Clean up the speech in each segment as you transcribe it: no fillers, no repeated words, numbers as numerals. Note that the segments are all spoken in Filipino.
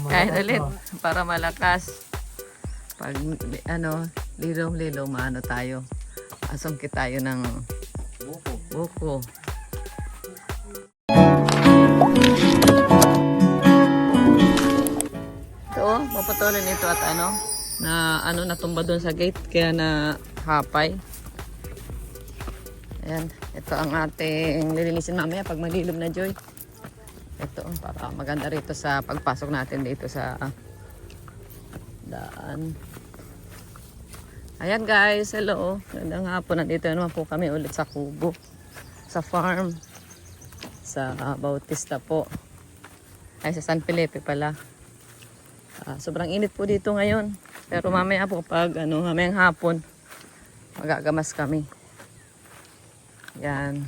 Kain ulit para malakas. Pag ano, lilong-lilong maano tayo. Asungkit tayo ng buko. Ito, maputulin ito at natumba doon sa gate kaya na hapay. Ayan, ito ang ating lilinisin mamaya pag malilom na, Joy. Ito, para maganda rito sa pagpasok natin dito sa daan. Ayan guys, hello. Gandang hapon. Nandito naman po kami ulit sa Kubo. Sa farm. Sa Bautista po. Ay, sa San Felipe pala. Sobrang init po dito ngayon. Pero mamaya po pag mamayang hapon, magagamas kami. Yan.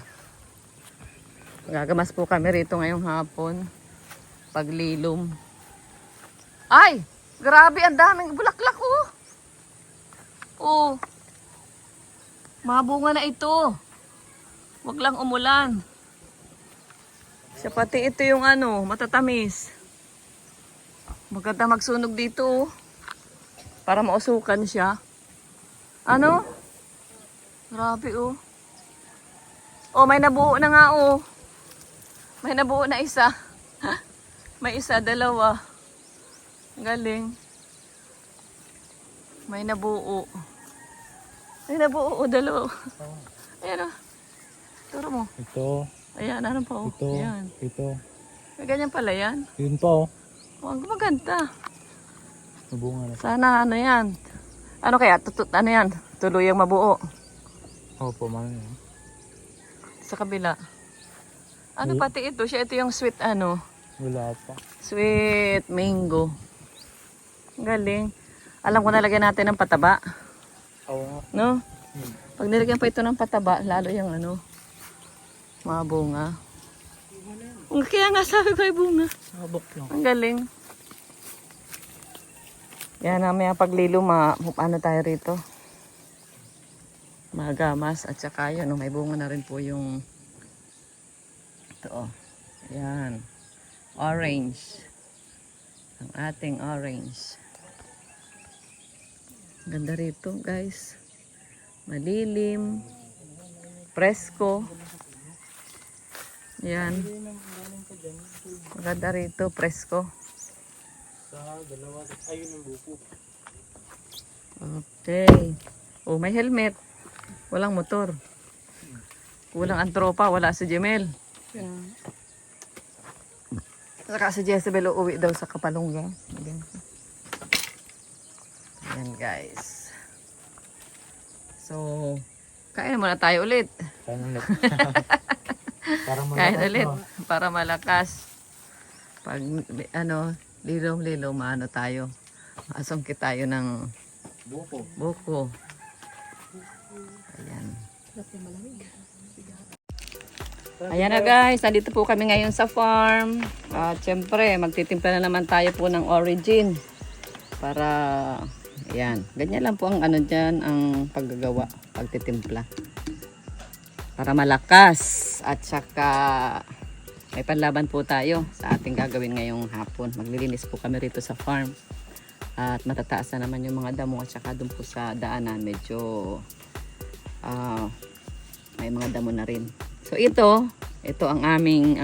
Magagamas po kami rito ngayong hapon. Paglilom. Ay! Grabe, ang daming bulaklak oh! Oh. Mabunga na ito. Wag lang umulan. Siya pati ito yung matatamis. Maganda magsunog dito oh. Para mausukan siya. Ano? Grabe oh. Oh, may nabuo na nga oh. May nabuo na isa. May isa, dalawa. Galing. May nabuo. May nabuo, dalawa. Ayan oh. Turo mo. Ito. Ayan, ano pa oh. Ito. Ayan. Ito. May ganyan pala yan. Yun pa oh. Oh, ang maganda. Nabunga na. Sana yan. Ano kaya? Yan? Tuluyang mabuo. Opo, man yan. Sa kabila. Ano pati ito? Ito yung sweet Wala pa. sweet mango. Galing. Alam ko nalagyan natin ng pataba. Oo nga. No? Pag nilagyan pa ito ng pataba, lalo yung mga bunga. Kaya nga sabi ko ay bunga. Nakabok lang. Ang galing. Yan namaya paglilo, tayo rito. Magamas at saka yun, may bunga na rin po yung ito oh. Yan. Orange. Ang ating orange. Ganda rito guys. Malilim. Presko. Yan. Maganda rito, presko. Sa dalawa, ayun ang buko. Okay. Oh, may helmet. Walang motor. Kulang ang tropa, wala si Jemel. Yeah. Saka si Jezebel uuwi daw sa Kapalungga. Ayan guys. So, kain muna tayo ulit. Kain ulit. Kain ulit para malakas. Pag lilong-lilong maano tayo. Asungkit tayo ng buko. Ayan. Ayan na guys, nandito po kami ngayon sa farm. At syempre, magtitimpla na naman tayo po ng origin. Para, ayan, ganyan lang po ang dyan, ang paggagawa, pagtitimpla. Para malakas at saka may panlaban po tayo sa ating gagawin ngayong hapon. Maglilinis po kami rito sa farm. At matataas na naman yung mga damo at saka doon po sa daanan medyo may mga damo na rin. So ito ang aking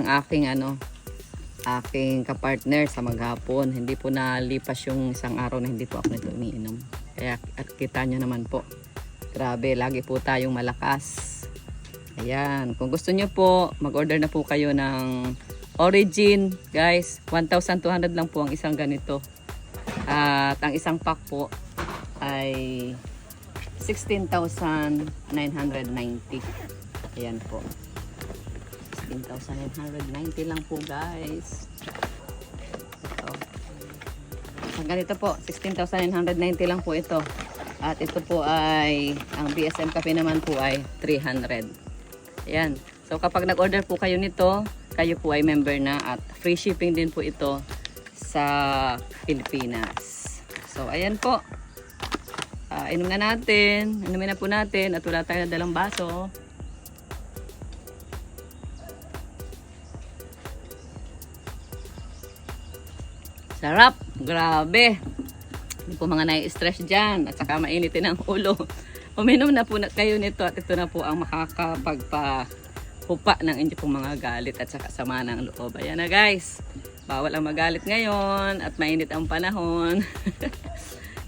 kapartner sa maghapon. Hindi po nalipas yung isang araw na hindi po ako nito umiinom. Kaya at kita nyo naman po. Grabe, lagi po tayong malakas. Ayan, kung gusto nyo po, mag-order na po kayo ng Origin. Guys, 1,200 lang po ang isang ganito. At ang isang pack po ay 16,990. Ayan po. 16,990 lang po guys. Ito. Ang ganito po, 16,990 lang po ito. At ito po ay, ang BSM Cafe naman po ay 300. Ayan. So kapag nag-order po kayo nito, kayo po ay member na at free shipping din po ito sa Pilipinas. So ayan po. Inumin na po natin at wala tayong dalang baso. Sarap! Grabe! Hindi po mga nai-stress dyan at saka mainitin ang ulo. Uminom na po kayo nito at ito na po ang makakapagpahupa ng inyong pong mga galit at saka sama ng loob. Ayan na guys! Bawal ang magalit ngayon at mainit ang panahon.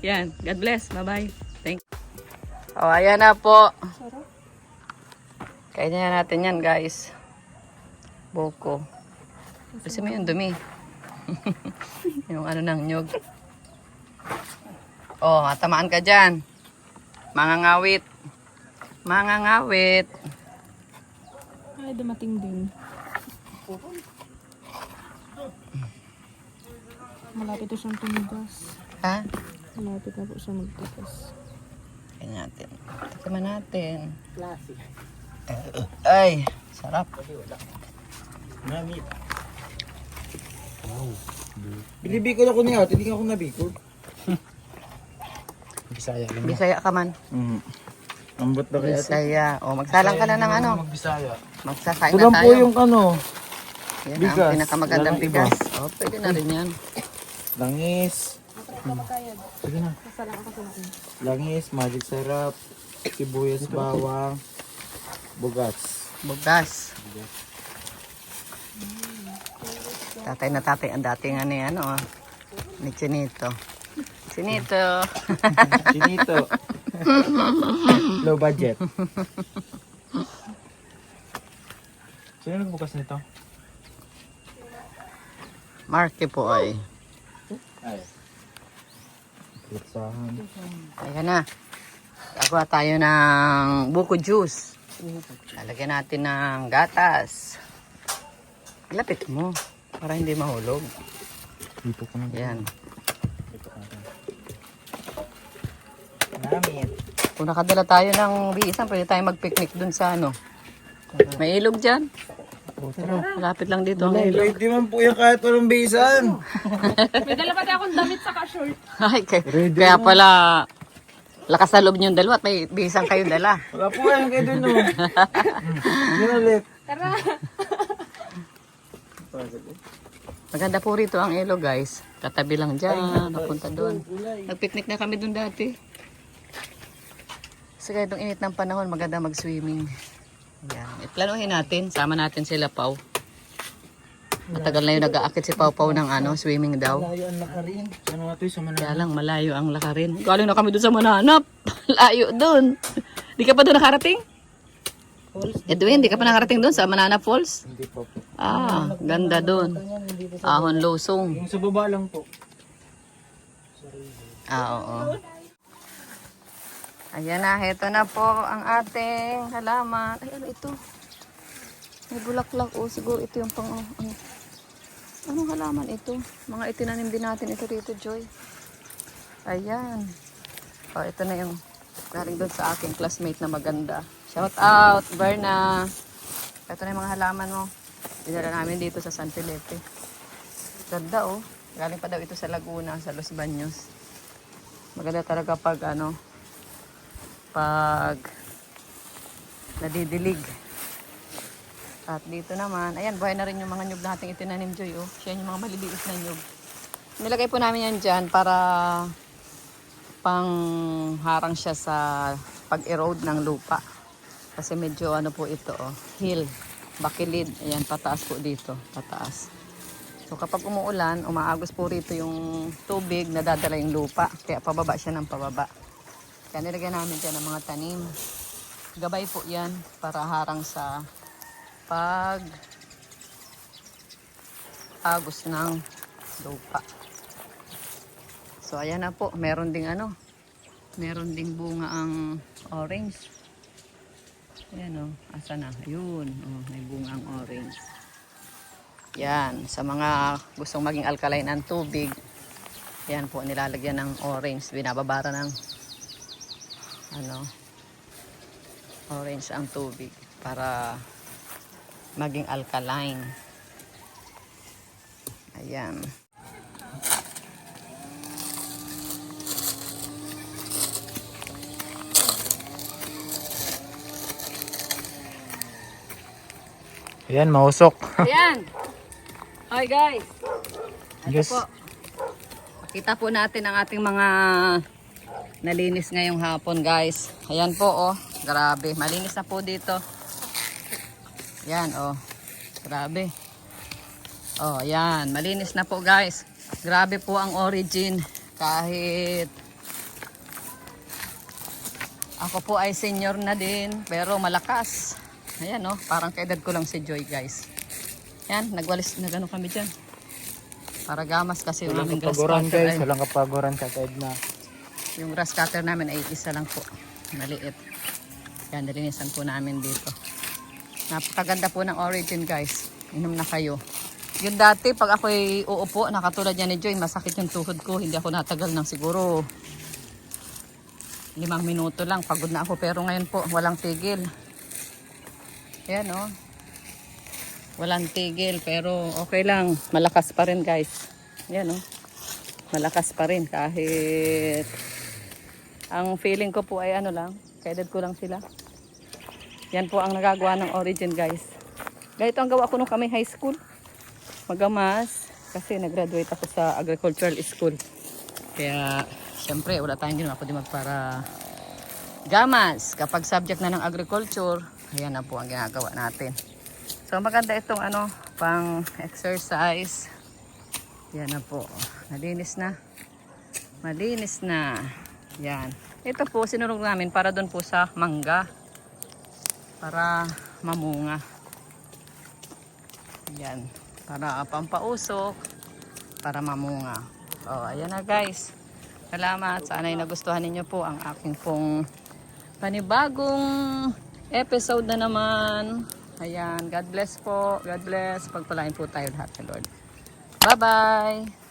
Yan. God bless. Bye-bye. Thank you. Oh, ayan na po. Kainin na natin yan guys. Buko. Kasi mo yung dumi. Yung ano ng nyug. Oh, matamaan ka dyan. Mangangawit. Mangangawit. Ay, dumating din. Malapit na siyang tumigas. Ha? Malapit na po siya magtigas. Kainin natin. Tikiman natin. Klase. Ay, sarap. Namit. Binibikol ako niya. Hindi ako nabikol. Bisaya lang. Bisaya ka man. Ambot na kaya. Bisaya. O, magsalang ka na ng ano. Magbisaya. Magsakain na Kulang po tayo. yung ano. Yan bigas. ang pinakamagandang Walang iba. bigas. O, pwede na rin yan. Langis. Sige na. Kasalang ako sa akin. Langis, magic syrup, sibuyas, bawang, bugas. Bugas. Tatay na tatay ang dating ano yan, ano, ni Chinito. Chinito. Chinito. Low budget. Sino nagbukas nito? Marky po ay. Ay. Pizzahan. Ayan na. Gagawa tayo ng buko juice. Lalagyan natin ng gatas. Lapit mo para hindi mahulog. Dito ko na. Yan. Namit. Kung nakadala tayo ng biisan, pwede tayo mag-picnic dun sa ano. May ilog dyan. Malapit lang dito ang ilog. Pwede man po yung kahit walang bisan. May dala pa akong damit sa short. Ay, kaya pala lakas na loob niyong dalawa at may biisang kayong dala. Wala po yan kayo dun, no? Yun ulit. Tara! Maganda po rito ang ilog, guys. Katabi lang dyan, napunta doon. Nag-picnic na kami doon dati. Kasi kahit itong init ng panahon, maganda mag-swimming. Yan. Iplanuhin natin, sama natin sila Pau. Matagal na yung nag-aakit si Pau Pau ng ano, swimming daw. Layo ang lakarin. Ano nga ito yung sa Mananap? Kaya lang, malayo ang lakarin. Galing na kami doon sa Mananap. Layo doon. Di ka pa doon nakarating? Edwin, di ka pa nakarating doon sa Mananap Falls? Hindi po po. Ah, ganda doon. Ahon Losong. Yung sa baba lang po. Ah, oo. Ayan na, heto na po ang ating halaman. Ay, ano ito? May bulaklak. Oh, siguro ito yung pang, ano. Anong halaman ito? Mga itinanim din natin ito dito, Joy. Ayan. Oh, ito na yung galing doon sa aking classmate na maganda. Shout out, Berna. Ito na yung mga halaman mo. Dinala namin dito sa San Felipe. Ganda, oh. Galing pa daw ito sa Laguna, sa Los Baños. Maganda talaga pag ano, pag nadidilig. At dito naman, ayan, buhay na rin yung mga nyug nating itinanim, Joy, oh. Siya yung mga maliliit na nyug. Nilagay po namin yan dyan para pangharang siya sa pag-erode ng lupa. Kasi medyo ano po ito, oh, hill, bakilid. Ayan, pataas po dito, pataas. So kapag umuulan, umaagos po rito yung tubig, nadadala yung lupa. Kaya pababa siya ng pababa. Kaya nilagyan namin dyan ng mga tanim. Gabay po yan para harang sa pag agos ng lupa. So ayan na po, meron ding ano, meron ding bunga ang orange. Ayan o, asa na? Ayun, oh, may bunga ang orange. Yan, sa mga gustong maging alkaline ang tubig, yan po, nilalagyan ng orange. Binababara ng ano, orange ang tubig para maging alkaline. Ayan. Ayan, mausok. Ayan. Hi guys. Ito Yes. po. Kita po natin ang ating mga nalinis ngayong hapon, guys. Ayan po, oh. Grabe. Malinis na po dito. Yan, oh. Grabe. Oh, yan. Malinis na po, guys. Grabe po ang Origin. Kahit ako po ay senior na din, pero malakas. Ayan, oh. Parang kaedad ko lang si Joy, guys. Yan, nagwalis na gano'n kami dyan. Para gamas kasi yung aming grass Kapaguran cutter. guys, walang kapaguran sa na. Yung grass cutter namin ay isa lang po. Maliit. Yan, nilinisan po namin dito. Napakaganda po ng Origin, guys. Inom na kayo. Yung dati, pag ako'y uupo, nakatulad yan ni Joy, masakit yung tuhod ko. Hindi ako natagal ng siguro 5 minuto lang. Pagod na ako. Pero ngayon po, walang tigil. Ayan, oh. Walang tigil. Pero okay lang. Malakas pa rin, guys. Ayan, oh. Malakas pa rin. Kahit ang feeling ko po ay ano lang. Kaedad ko lang sila. Yan po ang nagagawa ng Origin, guys. Ganito ang gawa ko nung kami high school. Magamas. Kasi nag-graduate ako sa agricultural school. Kaya, syempre, wala tayong ginawa kundi magpara gamas. Kapag subject na ng agriculture, ayan na po ang ginagawa natin. So, maganda itong ano, pang exercise. Yan na po. Malinis na. Malinis na. Yan. Ito po, sinurog namin para doon po sa mangga. Para mamunga. Yan. Para pampausok. Para mamunga. O, ayan na guys. Salamat. Sana ay nagustuhan ninyo po ang aking pong panibagong episode na naman. Ayan. God bless po. God bless. Pagpalain po tayo lahat, Lord. Bye-bye.